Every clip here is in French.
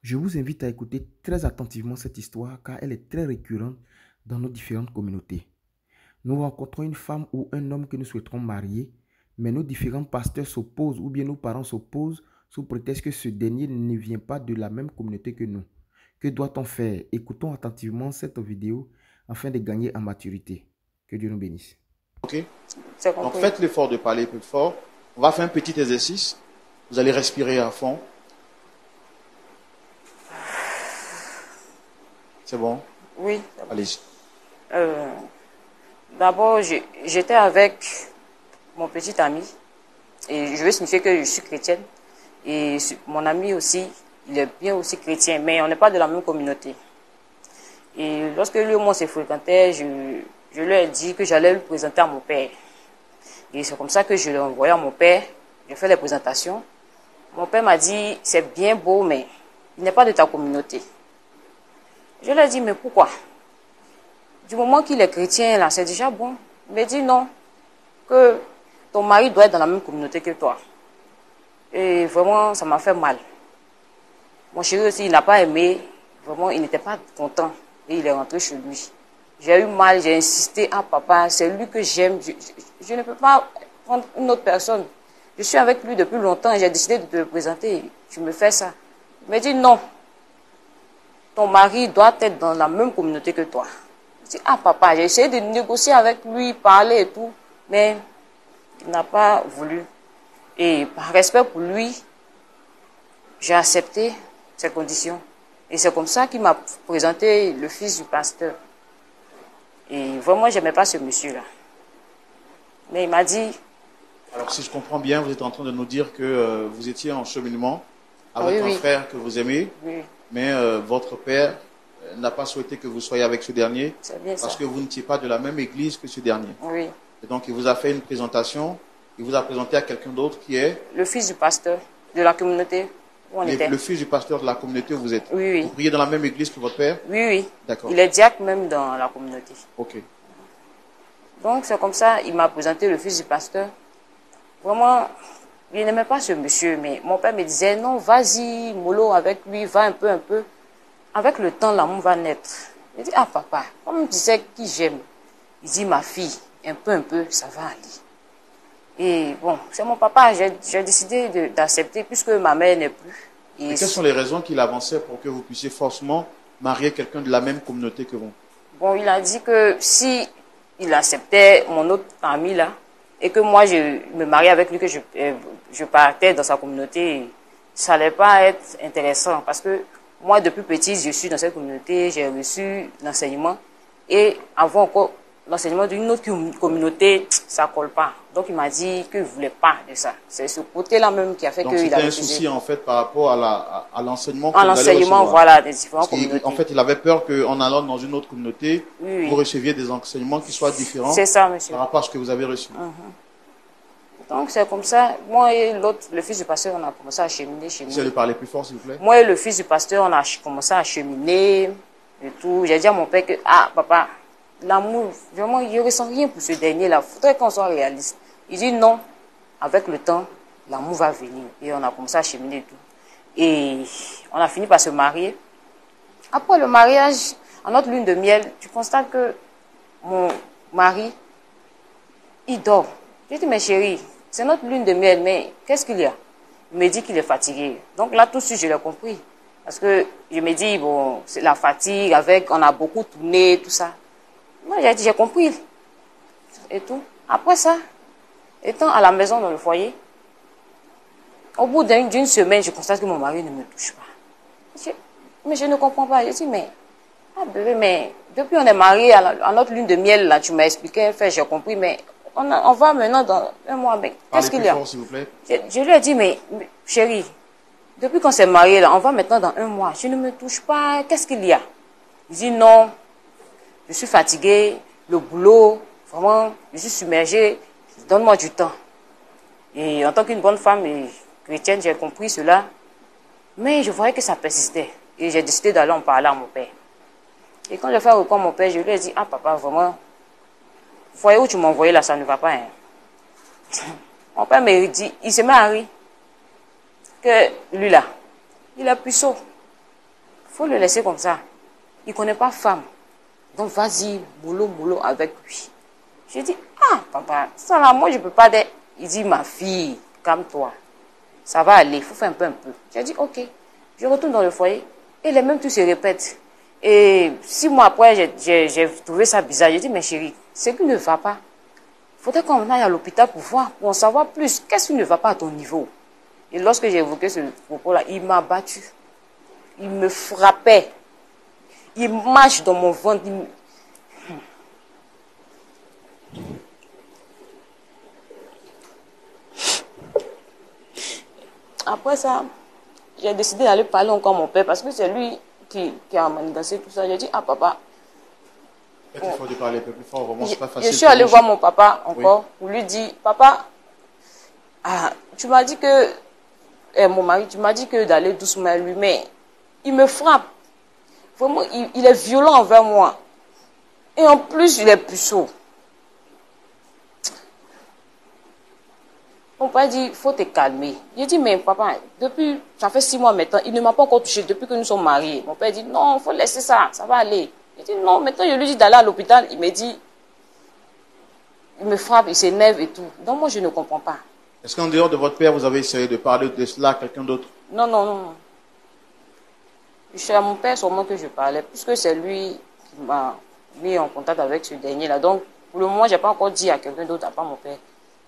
Je vous invite à écouter très attentivement cette histoire car elle est très récurrente dans nos différentes communautés. Nous rencontrons une femme ou un homme que nous souhaiterons marier, mais nos différents pasteurs s'opposent ou bien nos parents s'opposent sous prétexte que ce dernier ne vient pas de la même communauté que nous. Que doit-on faire? Écoutons attentivement cette vidéo afin de gagner en maturité. Que Dieu nous bénisse. Ok. C'est Donc compris. faites l'effort de parler plus fort. On va faire un petit exercice. Vous allez respirer à fond. C'est bon? Oui. Allez-y. D'abord, j'étais avec mon petit ami et je veux signifier que je suis chrétienne. Et mon ami aussi, il est bien aussi chrétien, mais on n'est pas de la même communauté. Et lorsque lui et moi on se fréquentait, je lui ai dit que j'allais le présenter à mon père. Et c'est comme ça que je l'ai envoyé à mon père. J'ai fait les présentations. Mon père m'a dit, c'est bien beau, mais il n'est pas de ta communauté. Je lui ai dit, mais pourquoi? Du moment qu'il est chrétien, là, c'est déjà bon. Il m'a dit non, que ton mari doit être dans la même communauté que toi. Et vraiment, ça m'a fait mal. Mon chéri aussi, il n'a pas aimé. Vraiment, il n'était pas content. Et il est rentré chez lui. J'ai eu mal, j'ai insisté. Ah papa, c'est lui que j'aime. Je ne peux pas prendre une autre personne. Je suis avec lui depuis longtemps et j'ai décidé de te le présenter. Tu me fais ça. Il m'a dit non. Ton mari doit être dans la même communauté que toi. Je dis, ah papa, j'ai essayé de négocier avec lui, parler et tout, mais il n'a pas voulu. Et par respect pour lui, j'ai accepté ses conditions. Et c'est comme ça qu'il m'a présenté le fils du pasteur. Et vraiment, je n'aimais pas ce monsieur-là. Mais il m'a dit... Alors si je comprends bien, vous êtes en train de nous dire que vous étiez en cheminement avec Oui, un frère que vous aimez, oui, mais votre père n'a pas souhaité que vous soyez avec ce dernier c'est bien ça. parce que vous n'étiez pas de la même église que ce dernier. Oui, Et donc il vous a fait une présentation, il vous a présenté à quelqu'un d'autre qui est le fils du pasteur de la communauté où on était. le fils du pasteur de la communauté où vous êtes. Oui, oui. Vous priez dans la même église que votre père? Oui, oui. D'accord. Il est diacre même dans la communauté. Ok. Donc c'est comme ça, il m'a présenté le fils du pasteur. Vraiment, il n'aimait pas ce monsieur, mais mon père me disait, non, vas-y, mollo avec lui, va un peu, un peu. Avec le temps, l'amour va naître. Je dis, ah papa, comme tu sais qui j'aime, il dit, ma fille, un peu, ça va aller. Et bon, c'est mon papa, j'ai décidé d'accepter puisque ma mère n'est plus. Et quelles sont les raisons qu'il avançait pour que vous puissiez forcément marier quelqu'un de la même communauté que vous? Bon, il a dit que si il acceptait mon autre ami là, et que moi je me mariais avec lui, que je partais dans sa communauté, ça n'allait pas être intéressant parce que moi depuis petit je suis dans cette communauté, j'ai reçu l'enseignement et avant encore l'enseignement d'une autre communauté, ça colle pas. Donc il m'a dit qu'il ne voulait pas de ça. C'est ce côté-là même qui a fait Donc qu'il a c'était un refusé. souci en fait par rapport à l'enseignement que En vous allez l'enseignement, recevoir. voilà, des différentes Parce communautés. qu'en fait, il avait peur qu'en allant dans une autre communauté, Oui, oui. vous receviez des enseignements qui soient différents C'est ça, monsieur. par rapport à ce que vous avez reçu. Donc c'est comme ça, moi et l'autre, le fils du pasteur, on a commencé à cheminer, Essayez de parler plus fort, s'il vous plaît. Moi et le fils du pasteur, on a commencé à cheminer et tout. J'ai dit à mon père que, ah papa, l'amour, vraiment, je ne ressens rien pour ce dernier-là. Il faudrait qu'on soit réaliste. Il dit non, avec le temps, l'amour va venir. Et on a commencé à cheminer et tout. Et on a fini par se marier. Après le mariage, en notre lune de miel, tu constates que mon mari, il dort. J'ai dit, mais chérie, c'est notre lune de miel, mais qu'est-ce qu'il y a? Il me dit qu'il est fatigué. Donc là, tout de suite, je l'ai compris. Parce que je me dis, bon, c'est la fatigue, on a beaucoup tourné, tout ça. Moi, j'ai dit, j'ai compris. Et tout. Après ça, étant à la maison, dans le foyer, au bout d'une semaine, je constate que mon mari ne me touche pas. Mais je ne comprends pas. Je dis, mais, ah bébé, mais depuis on est mariés, à notre lune de miel, là, tu m'as expliqué, j'ai compris, mais on va maintenant dans un mois, mais Parlez qu'est-ce qu'il plus y a? fort, s'il vous plaît. Je lui ai dit, mais chérie, depuis qu'on s'est mariés, là, on va maintenant dans un mois. Je ne me touche pas, qu'est-ce qu'il y a? Il dit, non, je suis fatiguée, le boulot, vraiment, je suis submergée, donne-moi du temps. Et en tant qu'une bonne femme et chrétienne, j'ai compris cela, mais je voyais que ça persistait. Et j'ai décidé d'aller en parler à mon père. Et quand j'ai fait recours à mon père, je lui ai dit, ah papa, vraiment, le foyer où tu m'as envoyé là, ça ne va pas. Hein. Mon père me dit, il se met à rire que lui là, il est puceau. faut le laisser comme ça. Il ne connaît pas femme. Donc vas-y, mollo avec lui. J'ai dit, ah papa, ça là, moi je ne peux pas dire. Il dit, ma fille, calme-toi. Ça va aller, il faut faire un peu. J'ai dit, ok. Je retourne dans le foyer et les mêmes trucs se répètent. Et 6 mois après, j'ai trouvé ça bizarre. J'ai dit, mais chérie, ce qui ne va pas, il faudrait qu'on aille à l'hôpital pour voir, pour en savoir plus. Qu'est-ce qui ne va pas à ton niveau? Et lorsque j'ai évoqué ce propos-là, il m'a battu. Il me frappait. Il marche dans mon ventre. Après ça, j'ai décidé d'aller parler encore à mon père parce que c'est lui qui a manigancé tout ça. J'ai dit, ah papa. Il faut parler un peu plus fort, vraiment, c'est pas facile. Je suis allée voir mon papa encore pour lui dire, papa, tu m'as dit que, mon mari, tu m'as dit que d'aller doucement à lui, mais il me frappe. Vraiment, il est violent envers moi. Et en plus, il est puceau. Mon père dit, il faut te calmer. J'ai dit, mais papa, depuis, ça fait 6 mois maintenant, il ne m'a pas encore touché depuis que nous sommes mariés. Mon père dit, non, il faut laisser ça, ça va aller. J'ai dit, non, maintenant je lui dis d'aller à l'hôpital. Il me dit, il me frappe, il s'énerve et tout. Donc moi, je ne comprends pas. Est-ce qu'en dehors de votre père, vous avez essayé de parler de cela à quelqu'un d'autre? Non. C'est à mon père seulement que je parlais, puisque c'est lui qui m'a mis en contact avec ce dernier-là. Donc, pour le moment, je n'ai pas encore dit à quelqu'un d'autre, à part mon père.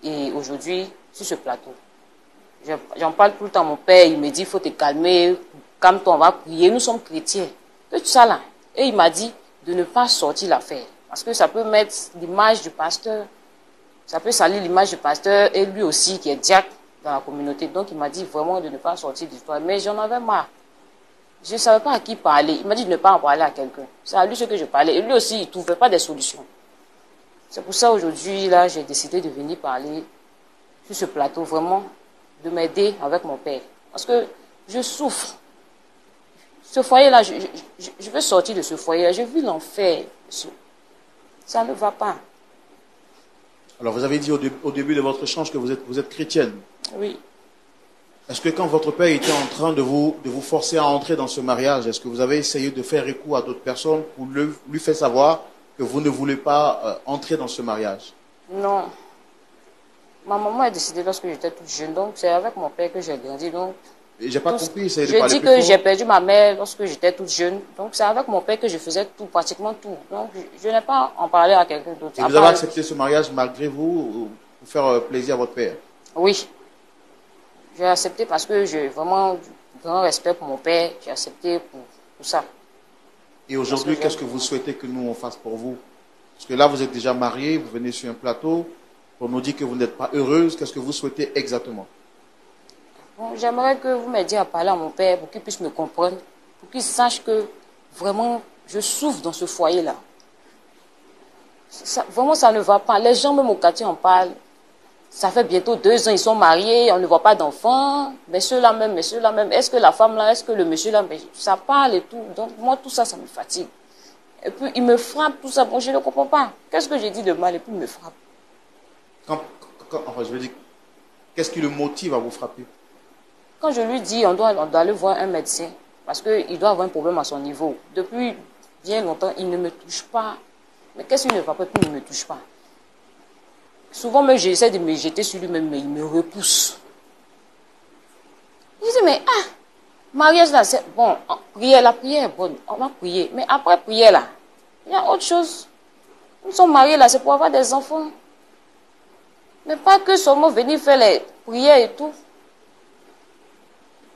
Et aujourd'hui, sur ce plateau, j'en parle tout le temps à mon père. Il me dit, il faut te calmer, calme-toi, on va prier. Nous sommes chrétiens. Que tout ça là. Et il m'a dit de ne pas sortir l'affaire. Parce que ça peut mettre l'image du pasteur. Ça peut salir l'image du pasteur et lui aussi qui est diacre dans la communauté. Donc il m'a dit vraiment de ne pas sortir d'histoire. Mais j'en avais marre. Je ne savais pas à qui parler. Il m'a dit de ne pas en parler à quelqu'un. C'est à lui ce que je parlais. Et lui aussi, il ne trouvait pas des solutions. C'est pour ça aujourd'hui, là, j'ai décidé de venir parler sur ce plateau, vraiment, de m'aider avec mon père. Parce que je souffre. Ce foyer-là, je veux sortir de ce foyer-là. Je vis l'enfer. Ça ne va pas. Alors, vous avez dit au début de votre échange que vous êtes chrétienne. Oui. Est-ce que quand votre père était en train de vous forcer à entrer dans ce mariage, est-ce que vous avez essayé de faire écho à d'autres personnes pour lui faire savoir que vous ne voulez pas entrer dans ce mariage? Non. Ma maman a décidé lorsque j'étais toute jeune. Donc, c'est avec mon père que j'ai grandi. Donc, j'ai pas compris. Je dis que j'ai perdu ma mère lorsque j'étais toute jeune. Donc, c'est avec mon père que je faisais tout, pratiquement tout. Donc, je n'ai pas en parlé à quelqu'un d'autre. Et vous avez accepté ce mariage malgré vous pour faire plaisir à votre père? Oui. J'ai accepté parce que j'ai vraiment du grand respect pour mon père. J'ai accepté pour ça. Et aujourd'hui, qu'est-ce que vous souhaitez que nous on fasse pour vous? Parce que là, vous êtes déjà marié, vous venez sur un plateau pour nous dire que vous n'êtes pas heureuse. Qu'est-ce que vous souhaitez exactement? Bon, j'aimerais que vous m'aidiez à parler à mon père pour qu'il puisse me comprendre, pour qu'il sache que vraiment je souffre dans ce foyer-là. Vraiment, ça ne va pas. Les gens, même au quartier, en parlent. Ça fait bientôt 2 ans, ils sont mariés, on ne voit pas d'enfants. Messieurs-là même. Est-ce que la femme-là, est-ce que le monsieur-là, ça parle et tout. Donc, moi, tout ça, ça me fatigue. Et puis, il me frappe, tout ça. Bon, je ne comprends pas. Qu'est-ce que j'ai dit de mal? Et puis, il me frappe. Enfin, je veux dire, qu'est-ce qui le motive à vous frapper? Quand je lui dis, on doit aller voir un médecin, parce qu'il doit avoir un problème à son niveau. Depuis bien longtemps, il ne me touche pas. Mais qu'est-ce qu'il ne va pas, puis il ne me touche pas? Souvent, même, j'essaie de me jeter sur lui-même, mais il me repousse. Je dis, mais mariage là, c'est bon, la prière est bonne, on va prier. Mais après prière là, il y a autre chose. Nous sommes mariés là, c'est pour avoir des enfants. Mais pas que seulement venir faire les prières et tout.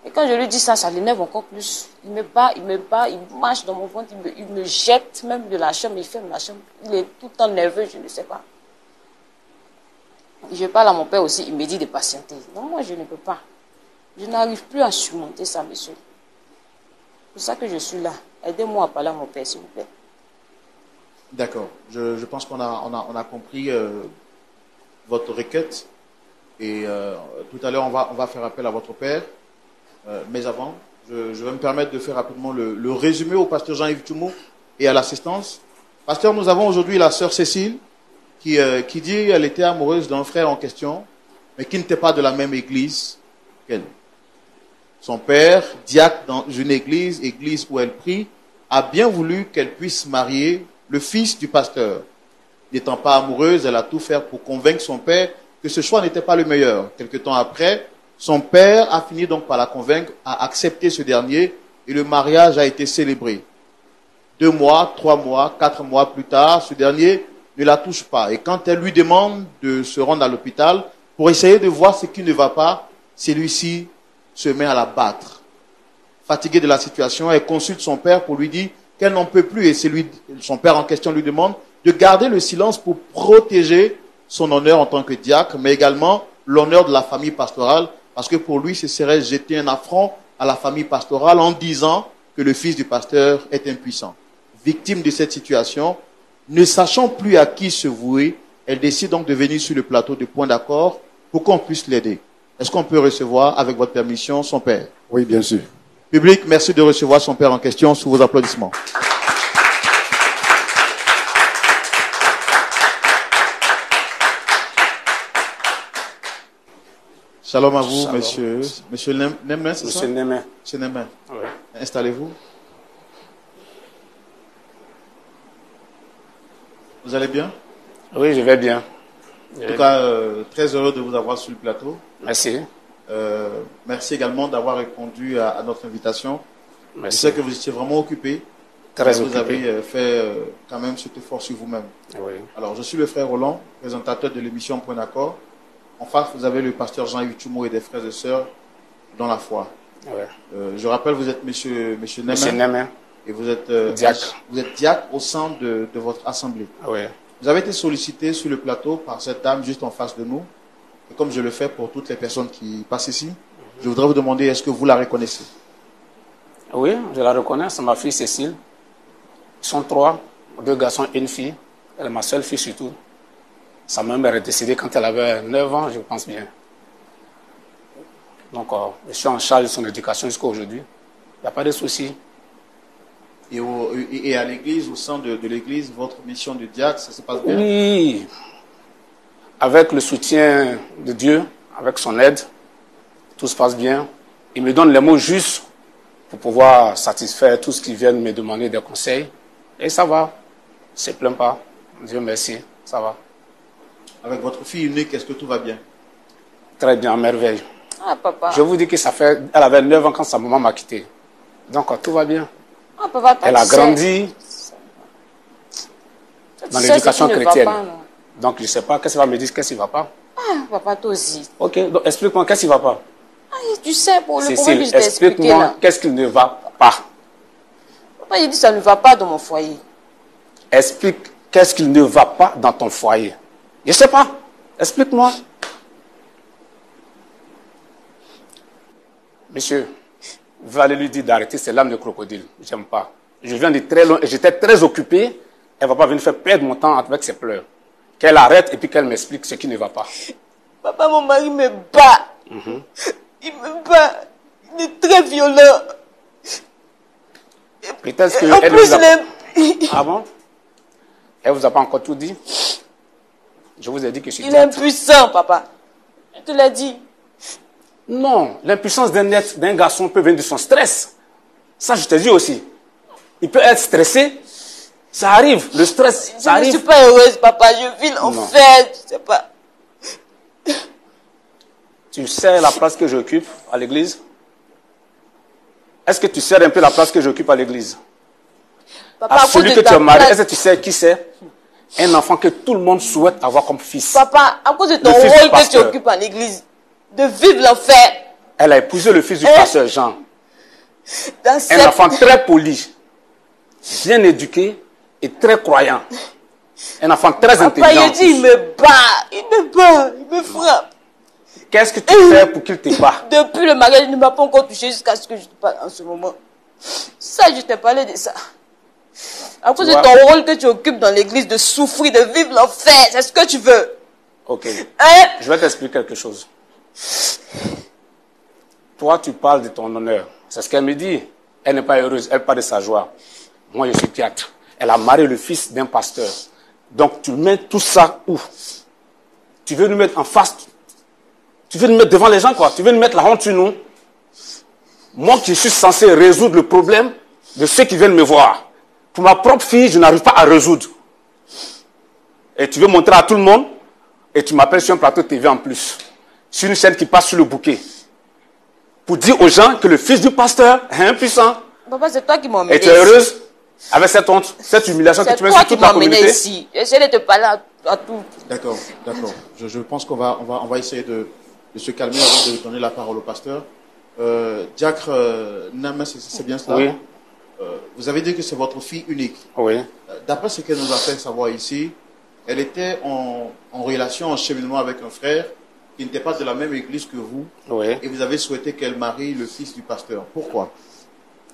Et quand je lui dis ça, ça l'énerve encore plus. Il me bat, il marche dans mon ventre, il me jette même de la chambre, il ferme la chambre. Il est tout le temps nerveux, je ne sais pas. Je parle à mon père aussi, il me dit de patienter. Non, moi je ne peux pas. Je n'arrive plus à surmonter ça, monsieur. C'est pour ça que je suis là. Aidez-moi à parler à mon père, s'il vous plaît. D'accord. Je pense qu'on a compris votre requête. Et tout à l'heure, on va faire appel à votre père. Mais avant, je vais me permettre de faire rapidement le résumé au pasteur Jean-Yves Tumo et à l'assistance. Pasteur, nous avons aujourd'hui la sœur Cécile qui dit qu'elle était amoureuse d'un frère en question, mais qui n'était pas de la même église qu'elle. Son père, diacre dans une église où elle prie, a bien voulu qu'elle puisse marier le fils du pasteur. N'étant pas amoureuse, elle a tout fait pour convaincre son père que ce choix n'était pas le meilleur. Quelque temps après, son père a fini donc par la convaincre à accepter ce dernier et le mariage a été célébré. 2 mois, 3 mois, 4 mois plus tard, ce dernier ne la touche pas. Et quand elle lui demande de se rendre à l'hôpital pour essayer de voir ce qui ne va pas, celui-ci se met à la battre. Fatiguée de la situation, elle consulte son père pour lui dire qu'elle n'en peut plus. Et son père en question lui demande de garder le silence pour protéger son honneur en tant que diacre, mais également l'honneur de la famille pastorale, parce que pour lui, ce serait jeter un affront à la famille pastorale en disant que le fils du pasteur est impuissant. Victime de cette situation, ne sachant plus à qui se vouer, elle décide donc de venir sur le plateau de Point d'accord pour qu'on puisse l'aider. Est-ce qu'on peut recevoir, avec votre permission, son père? Oui, bien sûr. Public, merci de recevoir son père en question sous vos applaudissements. Shalom à vous, Shalom. monsieur Nemen, c'est ça? Monsieur Nemen. Monsieur Nemen. Oui. Installez-vous. Vous allez bien? Oui, je vais bien. En tout cas, très heureux de vous avoir sur le plateau. Merci. Merci également d'avoir répondu à notre invitation. Merci. Je sais que vous étiez vraiment occupé. Très Vous occupé. avez fait quand même cet effort sur vous-même. Oui. Alors, je suis le frère Roland, présentateur de l'émission Point d'accord. En face, vous avez le pasteur Jean-Yves Tumo et des frères et sœurs dans la foi. Oui. Je rappelle, vous êtes monsieur Nemen, Monsieur Nemen. et vous êtes Diacre. Vous êtes diacre au sein de votre assemblée. Oui. Vous avez été sollicité sur le plateau par cette dame juste en face de nous. Et comme je le fais pour toutes les personnes qui passent ici, je voudrais vous demander, est-ce que vous la reconnaissez? Oui, je la reconnais. C'est ma fille Cécile. Ils sont 3, 2 garçons et une fille. Elle est ma seule fille surtout. Sa mère est décédée quand elle avait 9 ans, je pense bien. Donc, je suis en charge de son éducation jusqu'à aujourd'hui. Il n'y a pas de souci. Et à l'église, au sein de l'église, votre mission de diacre, ça se passe bien? Oui. Avec le soutien de Dieu, avec son aide, tout se passe bien. Il me donne les mots justes pour pouvoir satisfaire tout ce qui vient me demander des conseils. Et ça va. Je ne me plains pas. Dieu merci. Ça va. Avec votre fille unique, est-ce que tout va bien? Très bien, à merveille. Ah, papa. Je vous dis que ça fait... Elle avait 9 ans quand sa maman m'a quitté. Donc, tout va bien. Ah, papa, toi, Elle a tu sais. grandi Tu dans sais l'éducation ce qui ne va chrétienne. pas, non. Donc, je ne sais pas. Qu'est-ce qu'il va me dire? Qu'est-ce qui ne va pas? Ah, papa, toi aussi. Ok, donc explique-moi. Qu'est-ce qui ne va pas? Ah, tu sais, pour le problème que Cécile, je t'ai expliqué explique-moi. là. Qu'est-ce qui ne va pas? Papa, il dit ça ne va pas dans mon foyer. Explique qu'est-ce qui ne va pas dans ton foyer. Je ne sais pas. Explique-moi. Monsieur, vous allez lui dire d'arrêter ses larmes de crocodile. Je n'aime pas. Je viens de très loin et j'étais très occupé. Elle ne va pas venir faire perdre mon temps avec ses pleurs. Qu'elle arrête et puis qu'elle m'explique ce qui ne va pas. Papa, mon mari me bat. Il me bat. Il est très violent. Peut-être En qu'elle plus, vous a... il est... Ah bon? Elle ne vous a pas encore tout dit? Je vous ai dit que je suis Il est diacre. impuissant, papa. Je te l'ai dit. Non, l'impuissance d'un garçon peut venir de son stress. Ça, je te dis aussi. Il peut être stressé. Ça arrive. Le stress, ça Je ne arrive. suis pas heureuse, papa. Je vis l'enfer. Je sais pas. Tu sais la place que j'occupe à l'église? Est-ce que tu sais un peu la place que j'occupe à l'église? Papa, À à cause celui de que tu ta as marié, place- est-ce que tu sais qui c'est? Un enfant que tout le monde souhaite avoir comme fils. Papa, à cause de ton Le fils du rôle que tu pasteur. occupes en église, de vivre l'enfer Elle a épousé le fils du Hein? pasteur Jean. dans Un cette... enfant très poli, bien éduqué et très croyant. Un enfant très Papa, intelligent. il dit, il me bat, il me frappe. Qu'est-ce que tu fais pour qu'il te bat? Depuis le mariage, il ne m'a pas encore touché jusqu'à ce que je te parle en ce moment. Ça, je t'ai parlé de ça. À cause de vois? ton rôle que tu occupes dans l'église, de souffrir, de vivre l'enfer, c'est ce que tu veux. Ok. Hein? Je vais t'expliquer quelque chose. Toi, tu parles de ton honneur. C'est ce qu'elle me dit. Elle n'est pas heureuse. Elle parle de sa joie. Moi, je suis diacre. Elle a marié le fils d'un pasteur. Donc, tu mets tout ça où? Tu veux nous mettre en face. Tu veux nous mettre devant les gens, quoi. Tu veux nous mettre la honte sur nous. Moi qui suis censé résoudre le problème de ceux qui viennent me voir. Pour ma propre fille, je n'arrive pas à résoudre. Et tu veux montrer à tout le monde, et tu m'appelles sur un plateau TV en plus. Sur une chaîne qui passe sur le bouquet. Pour dire aux gens que le fils du pasteur est impuissant. Papa, c'est toi qui m'as emmené. Et tu es heureuse avec cette honte, cette humiliation que tu mets sur toute la communauté. C'est toi qui m'as emmené ici. J'essaie de te parler à tout. D'accord, d'accord. Je pense qu'on va essayer de se calmer avant de donner la parole au pasteur. Diacre Nama, c'est bien cela? Oui. Vous avez dit que c'est votre fille unique. Oui. D'après ce qu'elle nous a fait savoir ici, elle était en relation, en cheminement avec un frère qui n'était pas de la même église que vous. Oui. Et vous avez souhaité qu'elle marie le fils du pasteur. Pourquoi?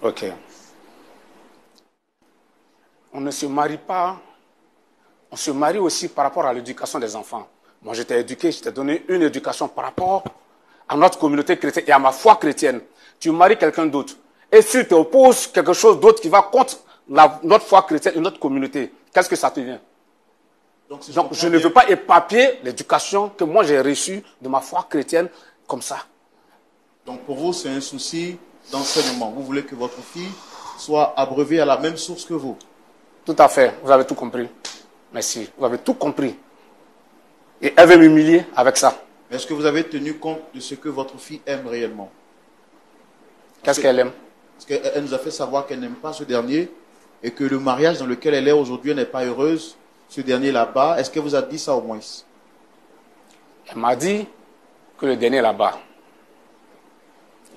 Ok. On ne se marie pas. On se marie aussi par rapport à l'éducation des enfants. Moi, j'étais éduqué, je t'ai donné une éducation par rapport à notre communauté chrétienne et à ma foi chrétienne. Tu maries quelqu'un d'autre. Et si tu opposes quelque chose d'autre qui va contre notre foi chrétienne et notre communauté, qu'est-ce que ça te vient? Donc je ne veux pas éparpiller l'éducation que moi j'ai reçue de ma foi chrétienne comme ça. Donc pour vous, c'est un souci d'enseignement. Vous voulez que votre fille soit abreuvée à la même source que vous? Tout à fait, vous avez tout compris. Merci, vous avez tout compris. Et elle veut m'humilier avec ça. Est-ce que vous avez tenu compte de ce que votre fille aime réellement? Qu'est-ce qu'elle aime? Parce qu'elle nous a fait savoir qu'elle n'aime pas ce dernier et que le mariage dans lequel elle est aujourd'hui, elle n'est pas heureuse. Ce dernier là-bas, est-ce qu'elle vous a dit ça au moins? Elle m'a dit que le dernier là-bas,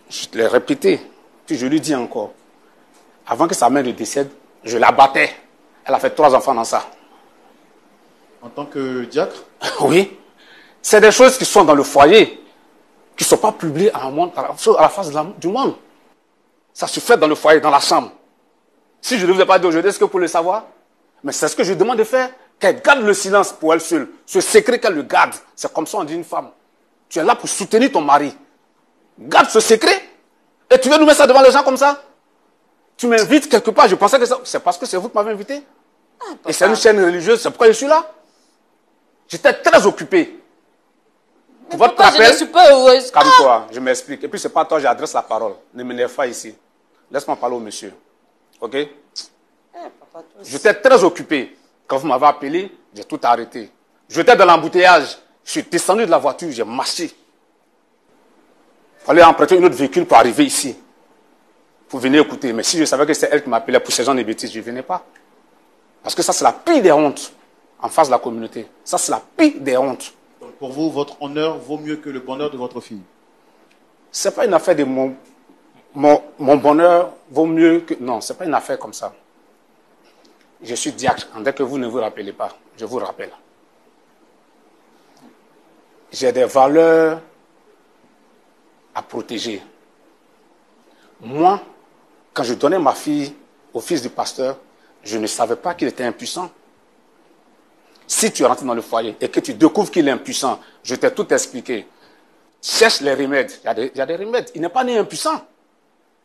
je te l'ai répété, puis je lui dis encore, avant que sa mère ne décède, je la battais. Elle a fait 3 enfants dans ça. En tant que diacre? Oui. C'est des choses qui sont dans le foyer, qui ne sont pas publiées à la face du monde. Ça se fait dans le foyer, dans la chambre. Si je ne vous ai pas dit aujourd'hui, est-ce que vous pouvez le savoir? Mais c'est ce que je demande de faire. Qu'elle garde le silence pour elle seule. Ce secret qu'elle le garde. C'est comme ça on dit une femme. Tu es là pour soutenir ton mari. Garde ce secret. Et tu veux nous mettre ça devant les gens comme ça? Tu m'invites quelque part. Je pensais que c'est parce que c'est vous qui m'avez invité. Et c'est une chaîne religieuse. C'est pourquoi je suis là. J'étais très occupé. Mais pourquoi je ne suis pas heureuse? Calme-toi, je m'explique. Et puis c'est pas toi, j'adresse la parole. Ne m'énerve pas ici. Laisse-moi parler au monsieur. Ok? J'étais très occupé. Quand vous m'avez appelé, j'ai tout arrêté. J'étais dans l'embouteillage. Je suis descendu de la voiture, j'ai marché. Il fallait emprunter un autre véhicule pour arriver ici. Pour venir écouter. Mais si je savais que c'est elle qui m'appelait pour ces gens de bêtises, je ne venais pas. Parce que ça, c'est la pire des hontes en face de la communauté. Ça, c'est la pire des hontes. Donc pour vous, votre honneur vaut mieux que le bonheur de votre fille? Ce n'est pas une affaire de mon bonheur vaut mieux que... Non, ce n'est pas une affaire comme ça. Je suis diacre. Dès que vous ne vous rappelez pas, je vous rappelle. J'ai des valeurs à protéger. Moi, quand je donnais ma fille au fils du pasteur, je ne savais pas qu'il était impuissant. Si tu rentres dans le foyer et que tu découvres qu'il est impuissant, je t'ai tout expliqué. Cherche les remèdes. Il y a des remèdes. Il n'est pas né impuissant.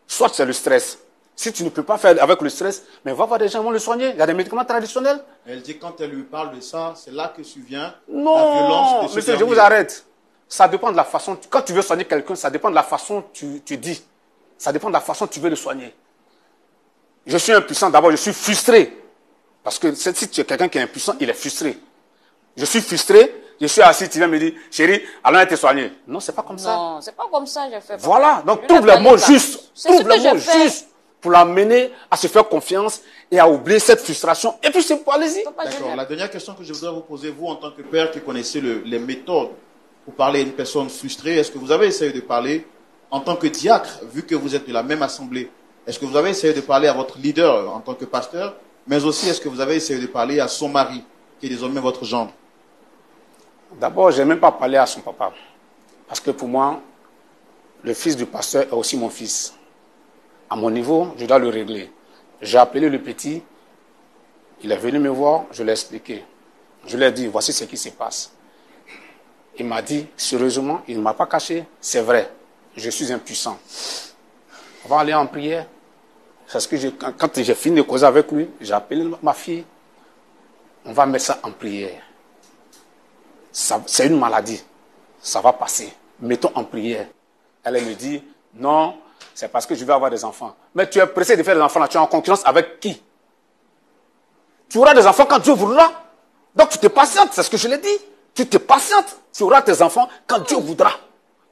Soit c'est le stress. Si tu ne peux pas faire avec le stress, mais va voir des gens, vont le soigner. Il y a des médicaments traditionnels. Elle dit quand elle lui parle de ça, c'est là que survient la Non, violence de ce monsieur, je dernier. vous arrête. Ça dépend de la façon. Quand tu veux soigner quelqu'un, ça dépend de la façon tu dis. Ça dépend de la façon tu veux le soigner. Je suis impuissant. D'abord, je suis frustré. Parce que si tu es quelqu'un qui est impuissant, il est frustré. Je suis frustré. Je suis assis, tu viens me dire, chérie, allons être soigné. Non, c'est pas comme ça. Non, c'est pas comme ça, j'ai fait. Voilà. Donc, trouve le mot juste. Trouve le mot juste pour l'amener à se faire confiance et à oublier cette frustration. Et puis, c'est pour allez-y. D'accord. La dernière question que je voudrais vous poser, vous, en tant que père qui connaissez les méthodes pour parler à une personne frustrée, est-ce que vous avez essayé de parler en tant que diacre, vu que vous êtes de la même assemblée? Est-ce que vous avez essayé de parler à votre leader en tant que pasteur, mais aussi est-ce que vous avez essayé de parler à son mari, qui est désormais votre gendre? D'abord, je n'ai même pas parlé à son papa. Parce que pour moi, le fils du pasteur est aussi mon fils. À mon niveau, je dois le régler. J'ai appelé le petit, il est venu me voir, je l'ai expliqué. Je lui ai dit, voici ce qui se passe. Il m'a dit, sérieusement, il ne m'a pas caché, c'est vrai, je suis impuissant. On va aller en prière. C'est ce que quand j'ai fini de causer avec lui, j'ai appelé ma fille. On va mettre ça en prière. C'est une maladie. Ça va passer. Mettons en prière. Elle me dit, non, c'est parce que je vais avoir des enfants. Mais tu es pressé de faire des enfants là, tu es en concurrence avec qui? Tu auras des enfants quand Dieu voudra. Donc tu te patientes, c'est ce que je l'ai dit. Tu te patientes, tu auras tes enfants quand Dieu voudra.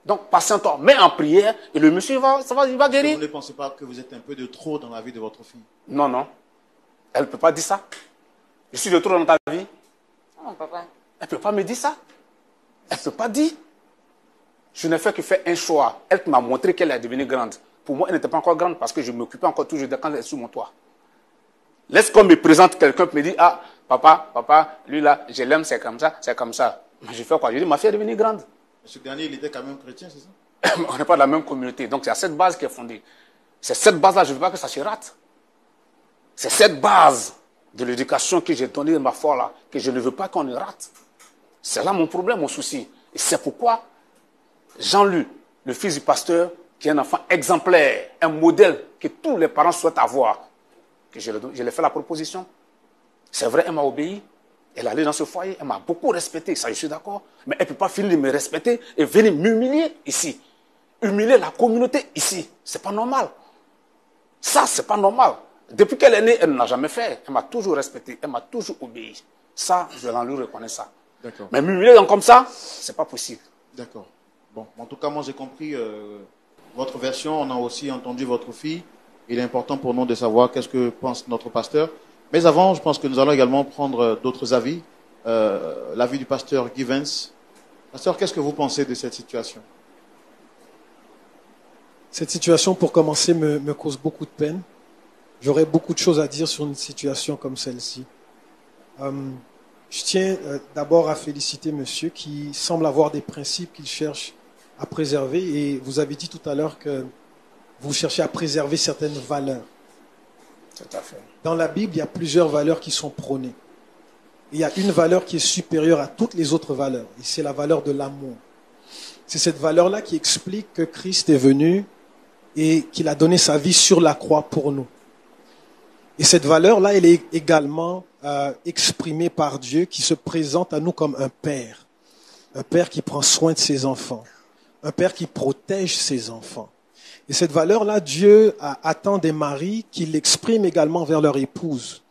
Donc patiente-toi, mets en prière et le monsieur il va guérir. Vous ne pensez pas que vous êtes un peu de trop dans la vie de votre fille? Non, non. Elle ne peut pas dire ça. Je suis de trop dans ta vie. Non, papa. Elle ne peut pas me dire ça. Elle ne peut pas dire. Je n'ai fait que faire un choix. Elle m'a montré qu'elle est devenue grande. Pour moi, elle n'était pas encore grande parce que je m'occupais encore toujours de quand elle est sous mon toit. Laisse qu'on me présente quelqu'un qui me dit, ah, papa, lui là, je l'aime, c'est comme ça, c'est comme ça. Mais je fais quoi? Je dis, ma fille est devenue grande. Ce dernier, il était quand même chrétien, c'est ça? On n'est pas de la même communauté. Donc c'est à cette base qui est fondée. C'est cette base-là, je ne veux pas que ça se rate. C'est cette base de l'éducation que j'ai donnée de ma foi là, que je ne veux pas qu'on rate. C'est là mon problème, mon souci. Et c'est pourquoi Jean-Luc, le fils du pasteur, qui est un enfant exemplaire, un modèle que tous les parents souhaitent avoir, que je lui ai fait la proposition. C'est vrai, elle m'a obéi. Elle est allée dans ce foyer, elle m'a beaucoup respecté, ça je suis d'accord. Mais elle ne peut pas finir de me respecter et venir m'humilier ici. Humilier la communauté ici. C'est pas normal. Ça, c'est pas normal. Depuis qu'elle est née, elle ne l'a jamais fait. Elle m'a toujours respecté, elle m'a toujours obéi. Ça, je l'en lui reconnais ça. D'accord. Mais m'humilier comme ça, c'est pas possible. D'accord. Bon, en tout cas, moi j'ai compris votre version. On a aussi entendu votre fille. Il est important pour nous de savoir qu'est-ce que pense notre pasteur. Mais avant, je pense que nous allons également prendre d'autres avis. L'avis du pasteur Guy Vance. Pasteur, qu'est-ce que vous pensez de cette situation? Cette situation, pour commencer, me cause beaucoup de peine. J'aurais beaucoup de choses à dire sur une situation comme celle-ci. Je tiens d'abord à féliciter monsieur qui semble avoir des principes qu'il cherche à préserver. Et vous avez dit tout à l'heure que vous cherchez à préserver certaines valeurs. Tout à fait. Dans la Bible, il y a plusieurs valeurs qui sont prônées. Il y a une valeur qui est supérieure à toutes les autres valeurs. Et c'est la valeur de l'amour. C'est cette valeur-là qui explique que Christ est venu et qu'il a donné sa vie sur la croix pour nous. Et cette valeur-là, elle est également exprimée par Dieu qui se présente à nous comme un père. Un père qui prend soin de ses enfants. Un père qui protège ses enfants. Et cette valeur-là, Dieu attend des maris qui l'expriment également vers leur épouse.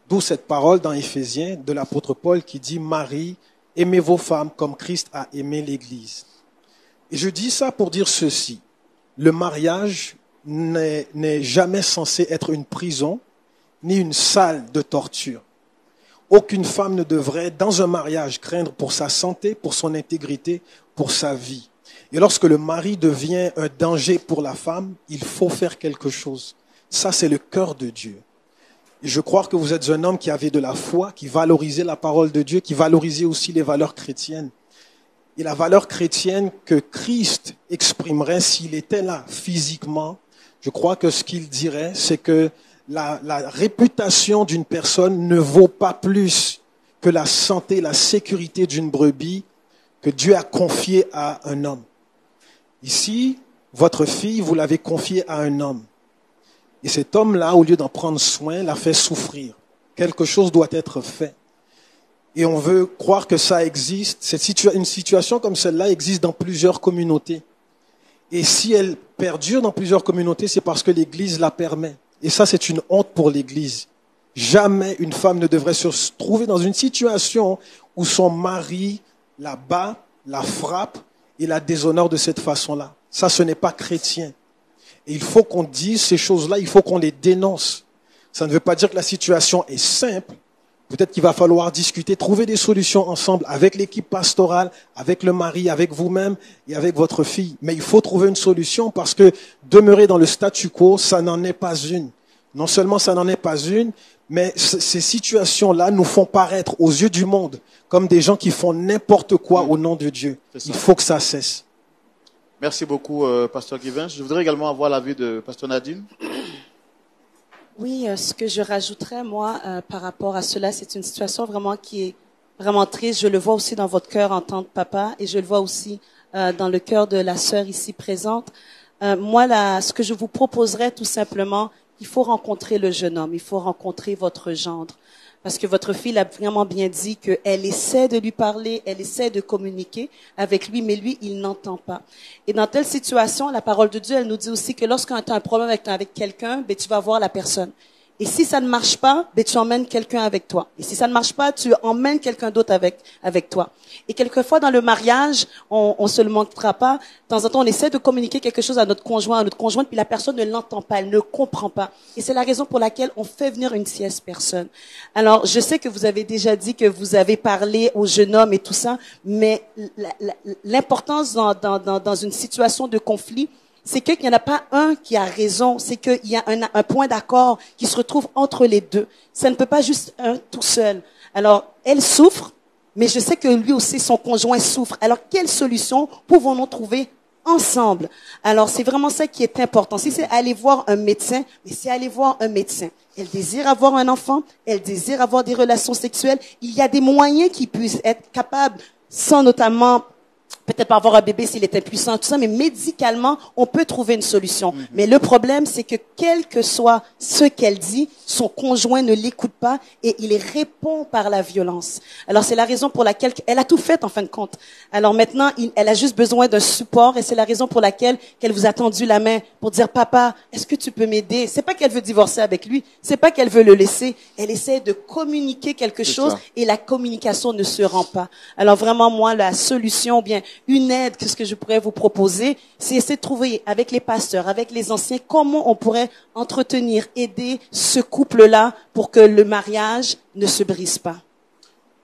D'où cette parole dans Éphésiens de l'apôtre Paul qui dit « Marie, aimez vos femmes comme Christ a aimé l'Église ». Et je dis ça pour dire ceci. Le mariage n'est jamais censé être une prison ni une salle de torture. Aucune femme ne devrait, dans un mariage, craindre pour sa santé, pour son intégrité, pour sa vie. Et lorsque le mari devient un danger pour la femme, il faut faire quelque chose. Ça, c'est le cœur de Dieu. Et je crois que vous êtes un homme qui avait de la foi, qui valorisait la parole de Dieu, qui valorisait aussi les valeurs chrétiennes. Et la valeur chrétienne que Christ exprimerait s'il était là physiquement, je crois que ce qu'il dirait, c'est que la réputation d'une personne ne vaut pas plus que la santé, la sécurité d'une brebis que Dieu a confiée à un homme. Ici, votre fille, vous l'avez confiée à un homme. Et cet homme-là, au lieu d'en prendre soin, l'a fait souffrir. Quelque chose doit être fait. Et on veut croire que ça existe. Une situation comme celle-là existe dans plusieurs communautés. Et si elle perdure dans plusieurs communautés, c'est parce que l'Église la permet. Et ça, c'est une honte pour l'Église. Jamais une femme ne devrait se trouver dans une situation où son mari la bat, la frappe et la déshonore de cette façon-là. Ça, ce n'est pas chrétien. Et il faut qu'on dise ces choses-là, il faut qu'on les dénonce. Ça ne veut pas dire que la situation est simple. Peut-être qu'il va falloir discuter, trouver des solutions ensemble avec l'équipe pastorale, avec le mari, avec vous-même et avec votre fille. Mais il faut trouver une solution parce que demeurer dans le statu quo, ça n'en est pas une. Non seulement ça n'en est pas une, mais ces situations-là nous font paraître aux yeux du monde comme des gens qui font n'importe quoi au nom de Dieu. Il faut que ça cesse. Merci beaucoup, Pasteur Guivin. Je voudrais également avoir l'avis de Pasteur Nadine. Oui, ce que je rajouterais, moi, par rapport à cela, c'est une situation vraiment qui est vraiment triste. Je le vois aussi dans votre cœur en tant que papa et je le vois aussi dans le cœur de la sœur ici présente. Moi, ce que je vous proposerais tout simplement, il faut rencontrer le jeune homme, il faut rencontrer votre gendre. Parce que votre fille a vraiment bien dit qu'elle essaie de lui parler, elle essaie de communiquer avec lui, mais lui, il n'entend pas. Et dans telle situation, la parole de Dieu, elle nous dit aussi que lorsqu'on a un problème avec quelqu'un, ben, tu vas voir la personne. Et si ça ne marche pas, ben, tu emmènes quelqu'un avec toi. Et si ça ne marche pas, tu emmènes quelqu'un d'autre avec toi. Et quelquefois, dans le mariage, on se le montrera pas. De temps en temps, on essaie de communiquer quelque chose à notre conjoint, à notre conjointe, puis la personne ne l'entend pas, elle ne comprend pas. Et c'est la raison pour laquelle on fait venir une tierce personne. Alors, je sais que vous avez déjà dit que vous avez parlé au jeune homme et tout ça, mais l'importance dans une situation de conflit, c'est qu'il n'y en a pas un qui a raison, c'est qu'il y a un point d'accord qui se retrouve entre les deux. Ça ne peut pas juste un tout seul. Alors, elle souffre, mais je sais que lui aussi, son conjoint souffre. Alors, quelle solution pouvons-nous trouver ensemble? Alors, c'est vraiment ça qui est important. Si c'est aller voir un médecin, mais c'est aller voir un médecin. Elle désire avoir un enfant, elle désire avoir des relations sexuelles. Il y a des moyens qui puissent être capables, sans notamment peut-être pas avoir un bébé s'il est impuissant, tout ça, mais médicalement, on peut trouver une solution. Mais le problème, c'est que quel que soit ce qu'elle dit, son conjoint ne l'écoute pas et il répond par la violence. Alors, c'est la raison pour laquelle elle a tout fait, en fin de compte. Alors maintenant, elle a juste besoin d'un support et c'est la raison pour laquelle qu'elle vous a tendu la main pour dire, papa, est-ce que tu peux m'aider? C'est pas qu'elle veut divorcer avec lui, c'est pas qu'elle veut le laisser. Elle essaie de communiquer quelque chose et la communication ne se rend pas. Alors vraiment, moi, la solution, bien, une aide, que ce que je pourrais vous proposer, c'est essayer de trouver avec les pasteurs, avec les anciens, comment on pourrait entretenir, aider ce couple-là pour que le mariage ne se brise pas.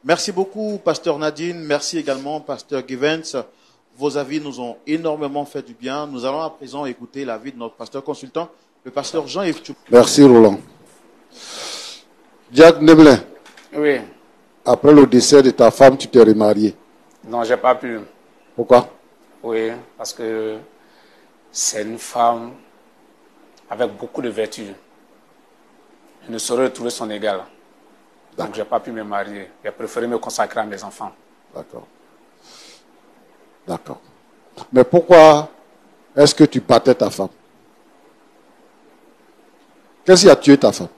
Merci beaucoup, pasteur Nadine. Merci également, pasteur Givens. Vos avis nous ont énormément fait du bien. Nous allons à présent écouter l'avis de notre pasteur consultant, le pasteur Jean-Yves Tchouk. Merci, Roland. Jack Neblin. Oui. Après le décès de ta femme, tu t'es remarié. Non, j'ai pas pu. Pourquoi? Oui, parce que c'est une femme avec beaucoup de vertus. Je ne saurais retrouver son égal. Donc, je n'ai pas pu me marier. J'ai préféré me consacrer à mes enfants. D'accord. D'accord. Mais pourquoi est-ce que tu battais ta femme? Qu'est-ce qui a tué ta femme?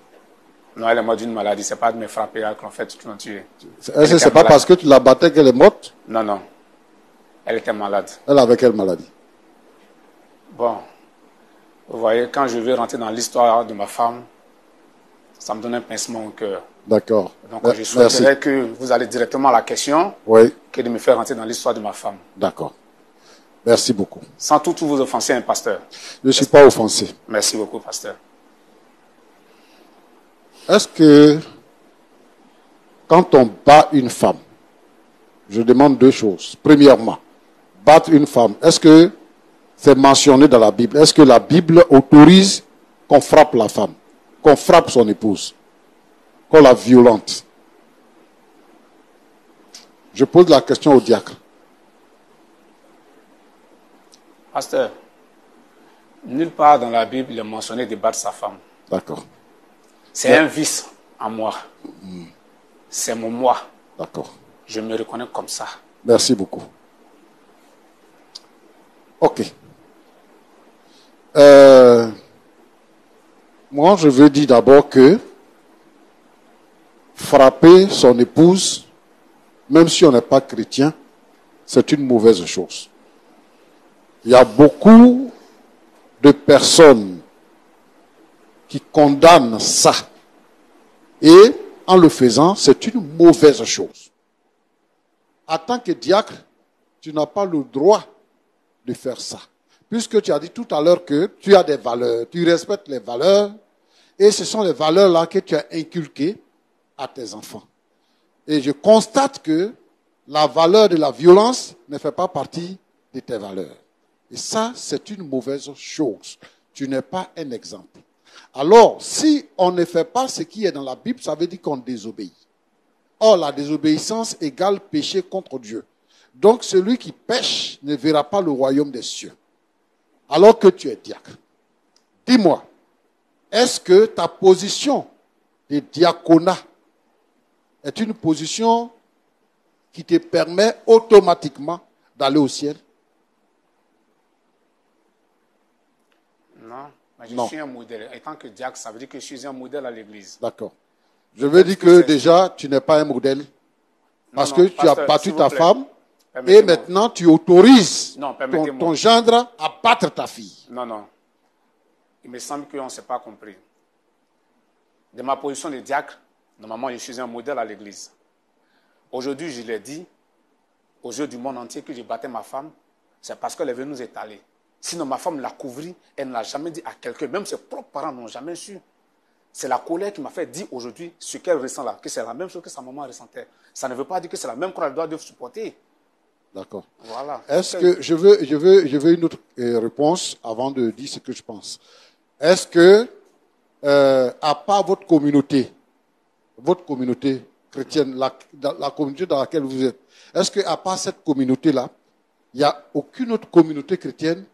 Non, elle est morte d'une maladie. Ce n'est pas de me frapper qu'en fait, tu l'as tuée. Est-ce que ce n'est pas parce que tu la battais qu'elle est morte? Non, non. Elle était malade. Elle avait quelle maladie? Bon, vous voyez, quand je vais rentrer dans l'histoire de ma femme, ça me donne un pincement au cœur. D'accord. Donc, je souhaiterais que vous allez directement à la question que de me faire rentrer dans l'histoire de ma femme. D'accord. Merci beaucoup. Sans tout vous offenser, un pasteur. Je ne suis pas offensé. Merci beaucoup, pasteur. Est-ce que quand on bat une femme, je demande deux choses. Premièrement, battre une femme, est-ce que c'est mentionné dans la Bible? Est-ce que la Bible autorise qu'on frappe la femme, qu'on frappe son épouse, qu'on la violente? Je pose la question au diacre. Pasteur, nulle part dans la Bible il est mentionné de battre sa femme. D'accord. C'est un vice en moi. C'est mon moi. D'accord. Je me reconnais comme ça. Merci beaucoup. Ok. Moi, je veux dire d'abord que frapper son épouse, même si on n'est pas chrétien, c'est une mauvaise chose. Il y a beaucoup de personnes qui condamnent ça. Et en le faisant, c'est une mauvaise chose. En tant que diacre, tu n'as pas le droit de faire ça. Puisque tu as dit tout à l'heure que tu as des valeurs, tu respectes les valeurs, et ce sont les valeurs-là que tu as inculquées à tes enfants. Et je constate que la valeur de la violence ne fait pas partie de tes valeurs. Et ça, c'est une mauvaise chose. Tu n'es pas un exemple. Alors, si on ne fait pas ce qui est dans la Bible, ça veut dire qu'on désobéit. Or, la désobéissance égale péché contre Dieu. Donc, celui qui pêche ne verra pas le royaume des cieux. Alors que tu es diacre. Dis-moi, est-ce que ta position de diaconat est une position qui te permet automatiquement d'aller au ciel? Non, Mais je Non. suis un modèle. Étant que diacre, ça veut dire que je suis un modèle à l'église. D'accord. Je veux dire que déjà, tu n'es pas un modèle. Parce que tu as battu ta femme et maintenant tu autorises ton gendre à battre ta fille. Non, non. Il me semble qu'on ne s'est pas compris. De ma position de diacre, normalement, je suis un modèle à l'église. Aujourd'hui, je l'ai dit aux yeux du monde entier que je battais ma femme, c'est parce qu'elle est venue nous étaler. Sinon, ma femme l'a couvrie, elle ne l'a jamais dit à quelqu'un. Même ses propres parents n'ont jamais su. C'est la colère qui m'a fait dire aujourd'hui ce qu'elle ressent là, que c'est la même chose que sa maman ressentait. Ça ne veut pas dire que c'est la même colère qu'elle doit supporter. D'accord. Voilà. Est-ce que je veux une autre réponse avant de dire ce que je pense. Est-ce que, à part votre communauté chrétienne, la communauté dans laquelle vous êtes, est-ce que à part cette communauté-là, il n'y a aucune autre communauté chrétienne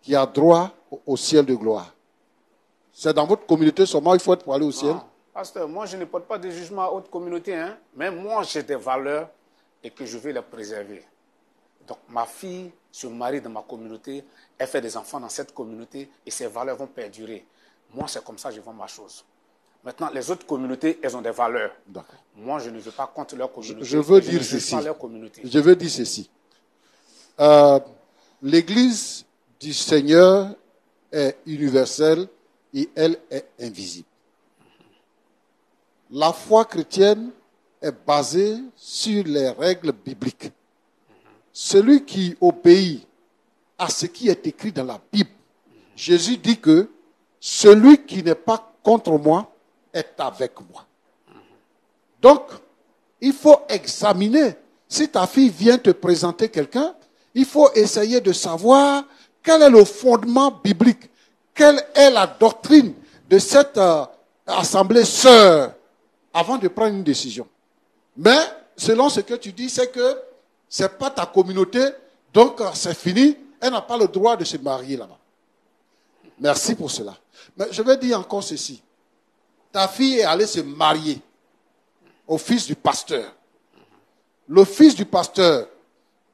qui a droit au ciel de gloire? C'est dans votre communauté seulement il faut être pour aller au ciel? Non. Pasteur, moi je ne porte pas de jugement à autre communauté, hein, mais moi j'ai des valeurs et que je vais les préserver. Donc ma fille se marie dans ma communauté, elle fait des enfants dans cette communauté et ses valeurs vont perdurer. Moi c'est comme ça que je vois ma chose. Maintenant les autres communautés, elles ont des valeurs. D'accord. Moi je ne veux pas contre leur communauté. Je veux dire ceci. Je veux dire ceci. L'Église du Seigneur est universelle et elle est invisible. La foi chrétienne est basée sur les règles bibliques. Celui qui obéit à ce qui est écrit dans la Bible, Jésus dit que celui qui n'est pas contre moi est avec moi. Donc, il faut examiner. Si ta fille vient te présenter quelqu'un, il faut essayer de savoir quel est le fondement biblique, quelle est la doctrine de cette assemblée sœur avant de prendre une décision. Mais, selon ce que tu dis, c'est que ce n'est pas ta communauté, donc c'est fini, elle n'a pas le droit de se marier là-bas. Merci pour cela. Mais je vais dire encore ceci. Ta fille est allée se marier au fils du pasteur. Le fils du pasteur,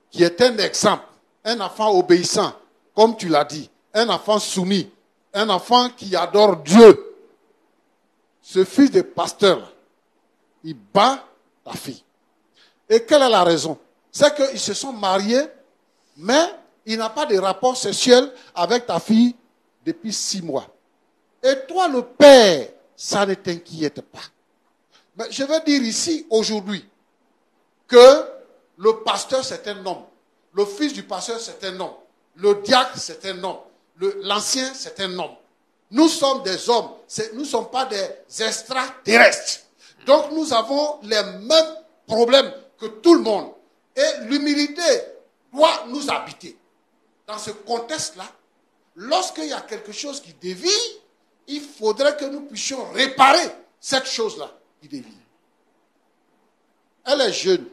qui est un exemple, un enfant obéissant, comme tu l'as dit, un enfant soumis, un enfant qui adore Dieu. Ce fils de pasteur, il bat ta fille. Et quelle est la raison? C'est qu'ils se sont mariés, mais il n'a pas de rapport sexuel avec ta fille depuis 6 mois. Et toi, le père, ça ne t'inquiète pas. Mais je veux dire ici, aujourd'hui, que le pasteur, c'est un homme. Le fils du pasteur, c'est un homme. Le diacre, c'est un homme. L'ancien, c'est un homme. Nous sommes des hommes. Nous ne sommes pas des extraterrestres. Donc, nous avons les mêmes problèmes que tout le monde. Et l'humilité doit nous habiter. Dans ce contexte-là, lorsqu'il y a quelque chose qui dévie, il faudrait que nous puissions réparer cette chose-là qui dévie. Elle est jeune.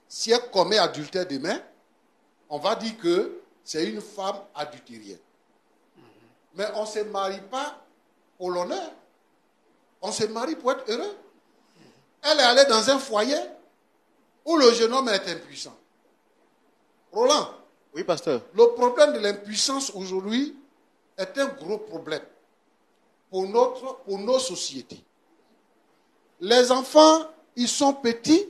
Si elle commet adultère demain, on va dire que c'est une femme adultérienne. Mais on ne se marie pas pour l'honneur. On se marie pour être heureux. Elle est allée dans un foyer où le jeune homme est impuissant. Roland. Oui, pasteur. Le problème de l'impuissance aujourd'hui est un gros problème pour nos sociétés. Les enfants, ils sont petits,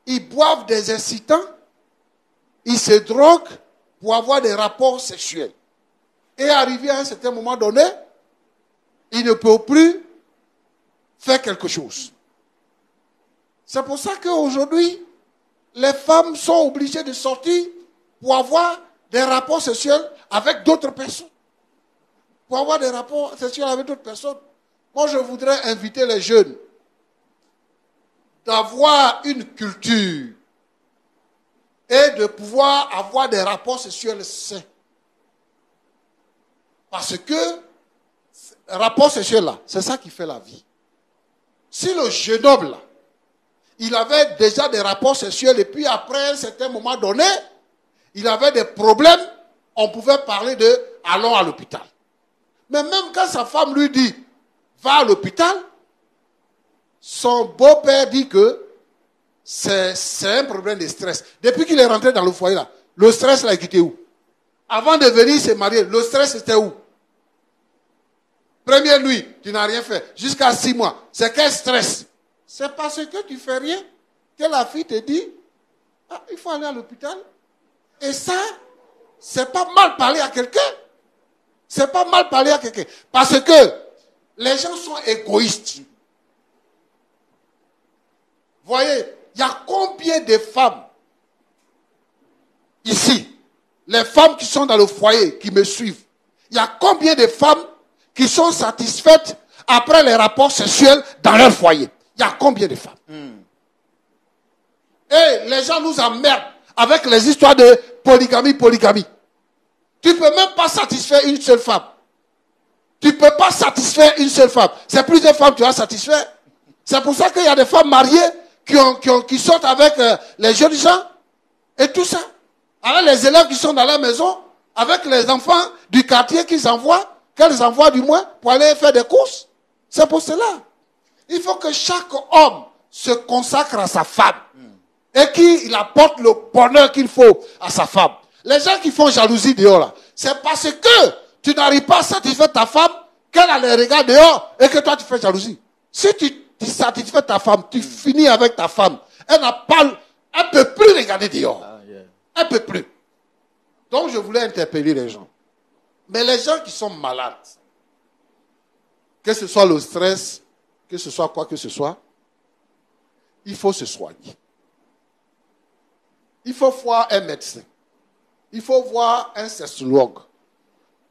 ils boivent des incitants, ils se droguent pour avoir des rapports sexuels. Et arrivé à un certain moment donné, ils ne peuvent plus faire quelque chose. C'est pour ça qu'aujourd'hui, les femmes sont obligées de sortir pour avoir des rapports sexuels avec d'autres personnes. Pour avoir des rapports sexuels avec d'autres personnes. Moi, je voudrais inviter les jeunes d'avoir une culture et de pouvoir avoir des rapports sexuels sains. Parce que rapport sexuel là, c'est ça qui fait la vie. Si le jeune homme là, il avait déjà des rapports sexuels et puis après un certain moment donné, il avait des problèmes, on pouvait parler de allons à l'hôpital. Mais même quand sa femme lui dit va à l'hôpital, son beau-père dit que c'est un problème de stress. Depuis qu'il est rentré dans le foyer là, le stress l'a quitté où? Avant de venir se marier, le stress était où? Première nuit, tu n'as rien fait. Jusqu'à 6 mois. C'est quel stress? C'est parce que tu fais rien que la fille te dit, ah, il faut aller à l'hôpital. Et ça, c'est pas mal parler à quelqu'un. C'est pas mal parler à quelqu'un. Parce que les gens sont égoïstes. Voyez, il y a combien de femmes ici, les femmes qui sont dans le foyer, qui me suivent, il y a combien de femmes qui sont satisfaites après les rapports sexuels dans leur foyer? Il y a combien de femmes? Et les gens nous emmerdent avec les histoires de polygamie. Tu ne peux même pas satisfaire une seule femme. Tu ne peux pas satisfaire une seule femme. C'est plusieurs femmes que tu vas satisfaire. C'est pour ça qu'il y a des femmes mariées qui sortent avec les jeunes gens et tout ça. Avec les élèves qui sont dans la maison, avec les enfants du quartier qu'elles envoient du moins pour aller faire des courses. C'est pour cela. Il faut que chaque homme se consacre à sa femme et qu'il apporte le bonheur qu'il faut à sa femme. Les gens qui font jalousie dehors là, c'est parce que tu n'arrives pas à satisfaire ta femme, qu'elle a les regards dehors et que toi tu fais jalousie. Si tu satisfais ta femme, tu finis avec ta femme, elle ne peut plus regarder dehors. Elle ne peut plus. Donc je voulais interpeller les gens. Mais les gens qui sont malades, que ce soit le stress, que ce soit quoi que ce soit, il faut se soigner. Il faut voir un médecin. Il faut voir un sexologue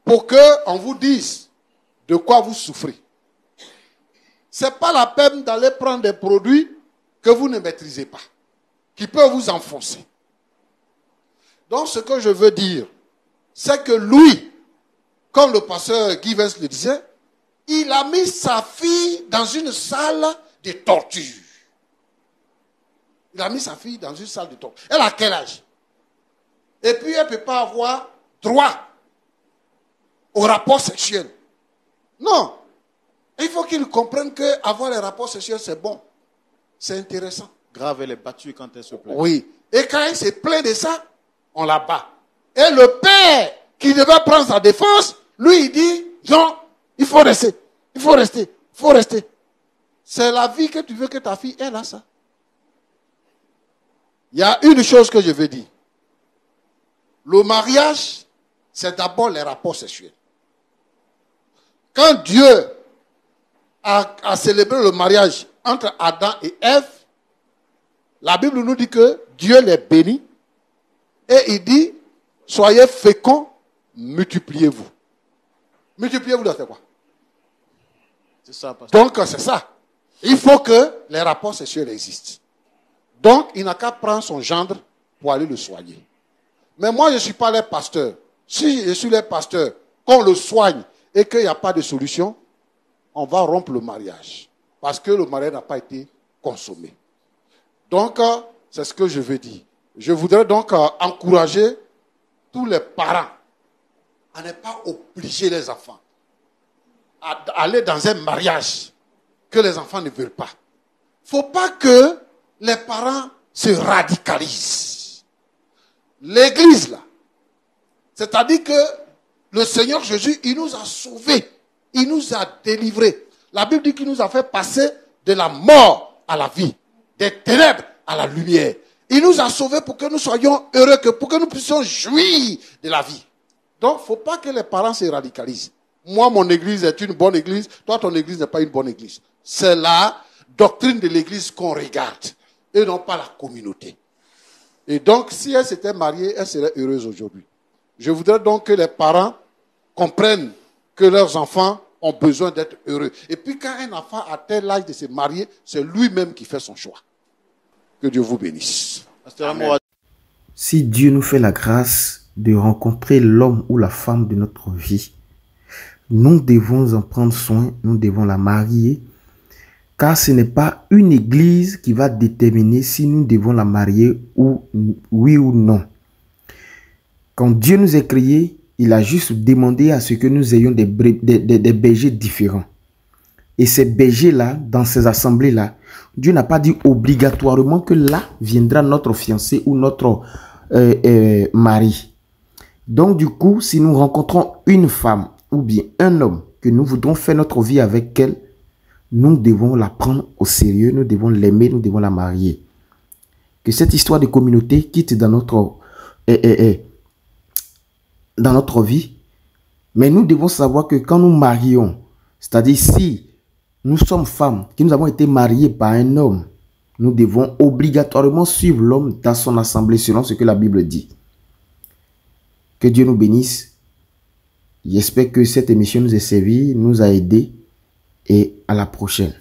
pour qu'on vous dise de quoi vous souffrez. Ce n'est pas la peine d'aller prendre des produits que vous ne maîtrisez pas, qui peuvent vous enfoncer. Donc ce que je veux dire, c'est que lui, comme le pasteur Givens le disait, il a mis sa fille dans une salle de torture. Il a mis sa fille dans une salle de torture. Elle a quel âge? Et puis elle ne peut pas avoir droit au rapport sexuel. Non. Il faut qu'il comprenne qu'avoir les rapports sexuels, c'est bon. C'est intéressant. Grave, elle est battue quand elle se plaint. Oui. Et quand elle se plaint de ça, on la bat. Et le père qui devait prendre sa défense, lui, il dit, non, il faut rester. Il faut rester. Il faut rester. C'est la vie que tu veux que ta fille ait là, ça. Il y a une chose que je veux dire. Le mariage, c'est d'abord les rapports sexuels. Quand Dieu a célébré le mariage entre Adam et Ève, la Bible nous dit que Dieu les bénit et il dit, soyez féconds, multipliez-vous. Multipliez-vous, c'est quoi? C'est ça, pasteur. Donc, c'est ça. Il faut que les rapports sexuels existent. Donc, il n'a qu'à prendre son gendre pour aller le soigner. Mais moi, je ne suis pas les pasteurs. Si je suis les pasteurs, qu'on le soigne et qu'il n'y a pas de solution, on va rompre le mariage. Parce que le mariage n'a pas été consommé. Donc, c'est ce que je veux dire. Je voudrais donc encourager tous les parents à ne pas obliger les enfants à aller dans un mariage que les enfants ne veulent pas. Il ne faut pas que les parents se radicalisent. L'église, là, c'est-à-dire que le Seigneur Jésus, il nous a sauvés, il nous a délivrés. La Bible dit qu'il nous a fait passer de la mort à la vie, des ténèbres à la lumière. Il nous a sauvés pour que nous soyons heureux, pour que nous puissions jouir de la vie. Donc, il ne faut pas que les parents se radicalisent. Moi, mon église est une bonne église, toi, ton église n'est pas une bonne église. C'est la doctrine de l'église qu'on regarde, et non pas la communauté. Et donc, si elle s'était mariée, elle serait heureuse aujourd'hui. Je voudrais donc que les parents comprennent que leurs enfants ont besoin d'être heureux. Et puis, quand un enfant a tel âge de se marier, c'est lui-même qui fait son choix. Que Dieu vous bénisse. Amen. Si Dieu nous fait la grâce de rencontrer l'homme ou la femme de notre vie, nous devons en prendre soin, nous devons la marier, car ce n'est pas une église qui va déterminer si nous devons la marier ou oui ou non. Quand Dieu nous a créés, il a juste demandé à ce que nous ayons des bergers différents. Et ces bergers-là, dans ces assemblées-là, Dieu n'a pas dit obligatoirement que là viendra notre fiancé ou notre mari. Donc du coup, si nous rencontrons une femme ou bien un homme que nous voudrons faire notre vie avec elle, nous devons la prendre au sérieux, nous devons l'aimer, nous devons la marier. Que cette histoire de communauté quitte dans notre vie. Mais nous devons savoir que quand nous marions, c'est-à-dire si nous sommes femmes, que nous avons été mariées par un homme, nous devons obligatoirement suivre l'homme dans son assemblée selon ce que la Bible dit. Que Dieu nous bénisse. J'espère que cette émission nous a servi, nous a aidés et à la prochaine.